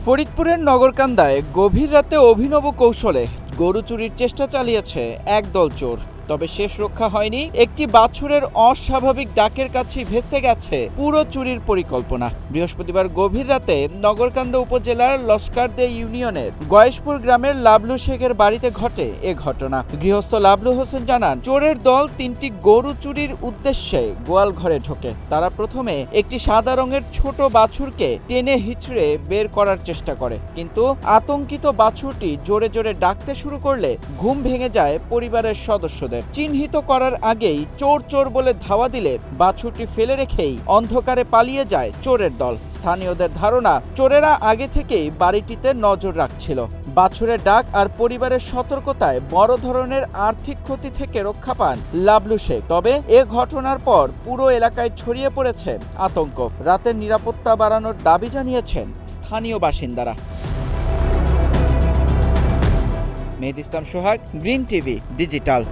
ফরিদপুরের নগরকান্দায় গভীর রাতে অভিনব কৌশলে গরু চুরির চেষ্টা চালিয়েছে একদল চোর। তবে শেষ রক্ষা হয়নি। একটি বাছুরের অস্বাভাবিক ডাকের কাছেই ভেস্তে গেছে পুরো চুরির পরিকল্পনা। বৃহস্পতিবার গভীর রাতে নগরকান্দা উপজেলার লস্করদে ইউনিয়নের গয়েশপুর গ্রামের লাবলু শেখের বাড়িতে ঘটে এ ঘটনা। গৃহস্থ লাবলু হোসেন জানান, চোরের দল ৩টি গরু চুরির উদ্দেশ্যে গোয়াল ঘরে ঢোকে। তারা প্রথমে একটি সাদা রঙের ছোট বাছুরকে টেনে হিচড়ে বের করার চেষ্টা করে, কিন্তু আতঙ্কিত বাছুরটি জোরে জোরে ডাকতে শুরু করলে ঘুম ভেঙে যায় পরিবারের সদস্যদের। চিহ্নিত করার আগেই চোর চোর বলে ধাওয়া দিলে বাছুরটি ফেলে রেখেই অন্ধকারে পালিয়ে যায় চোরের দল। স্থানীয়দের ধারণা, চোরেরা আগে থেকেই বাড়িটিতে নজর রাখছিল। বাছুরের ডাক আর পরিবারের সতর্কতায় বড় ধরনের আর্থিক ক্ষতি থেকে রক্ষা পান লাবলু শেখ। তবে এ ঘটনার পর পুরো এলাকায় ছড়িয়ে পড়েছে আতঙ্ক। রাতের নিরাপত্তা বাড়ানোর দাবি জানিয়েছেন স্থানীয় বাসিন্দারা। মেহেদী ইসলাম সোহাগ, গ্রিন টিভি ডিজিটাল।